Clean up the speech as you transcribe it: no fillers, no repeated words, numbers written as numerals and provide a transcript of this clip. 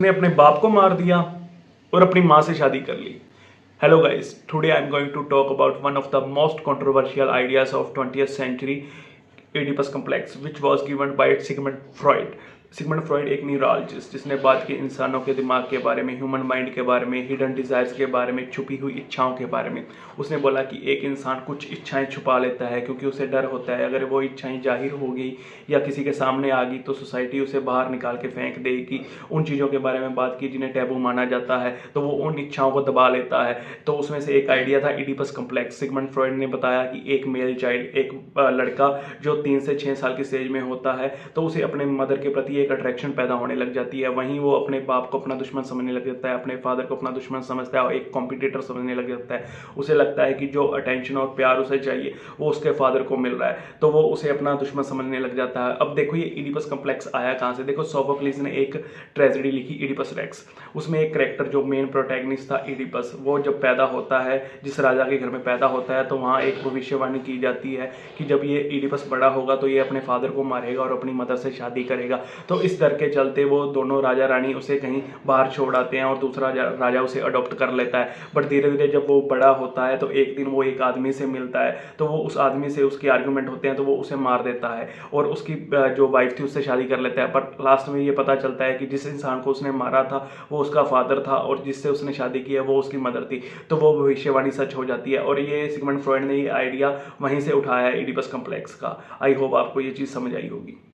ने अपने बाप को मार दिया और अपनी माँ से शादी कर ली। Hello guys, today I'm going to talk about one of the most controversial ideas of 20th century, Oedipus complex, which was given by Sigmund Freud. Sigmund Freud एक न्यूरोलॉजिस्ट जिसने बात की इंसानों के दिमाग के बारे में, ह्यूमन माइंड के बारे में, हिडन डिजायर्स के बारे में, छुपी हुई इच्छाओं के बारे में। उसने बोला कि एक इंसान कुछ इच्छाएं छुपा लेता है क्योंकि उसे डर होता है अगर वो इच्छाएं जाहिर हो गई या किसी के सामने आ गई तो सोसाइटी उसे बाहर निकाल के फेंक देगी। उन चीज़ों के बारे में बात की जिन्हें टैबू माना जाता है, तो वो उन इच्छाओं को दबा लेता है। तो उसमें से एक आइडिया था इडिपस कम्प्लेक्स। सिगमंड फ्रॉइड ने बताया कि एक मेल चाइल्ड, एक लड़का जो 3 से 6 साल की स्टेज में होता है, तो उसे अपने मदर के प्रति एक अट्रैक्शन पैदा होने लग जाती है। वहीं वो अपने बाप को अपना दुश्मन समझने लग जाता है, अपने फादर को अपना दुश्मन समझता है और एक कॉम्पिटिटर समझने लग जाता है। उसे लगता है कि जो अटेंशन और प्यार उसे चाहिए वो उसके फादर को मिल रहा है, तो वो उसे अपना दुश्मन समझने लग जाता है। अब देखो ये इडिपस कम्प्लेक्स आया कहाँ से। देखो सोफोक्लिस ने एक ट्रेजेडी लिखी इडिपस रेक्स। उसमें एक कैरेक्टर जो मेन प्रोटैगनिस्ट था इडिपस, वो जब पैदा होता है, जिस राजा के घर में पैदा होता है, तो वहाँ एक भविष्यवाणी की जाती है कि जब ये इडिपस बड़ा होगा तो ये अपने फादर को मारेगा और अपनी मदर से शादी करेगा। तो इस डर के चलते वो दोनों राजा रानी उसे कहीं बाहर छोड़ आते हैं और दूसरा राजा उसे अडॉप्ट कर लेता है। बट धीरे धीरे जब वो बड़ा होता है तो एक दिन वो एक आदमी से मिलता है, तो वो उस आदमी से उसके आर्गूमेंट होते हैं, तो वो उसे मार देता है और उसकी जो वाइफ थी उससे शादी कर लेता है। पर लास्ट में ये पता चलता है कि जिस इंसान को उसने मारा था वो उसका फादर था और जिससे उसने शादी की है वो उसकी मदर थी। तो वो भविष्यवाणी सच हो जाती है और ये सिगमंड फ्रॉइड ने ये आइडिया वहीं से उठाया है इडिपस कम्प्लेक्स का। आई होप आपको ये चीज़ समझ आई होगी।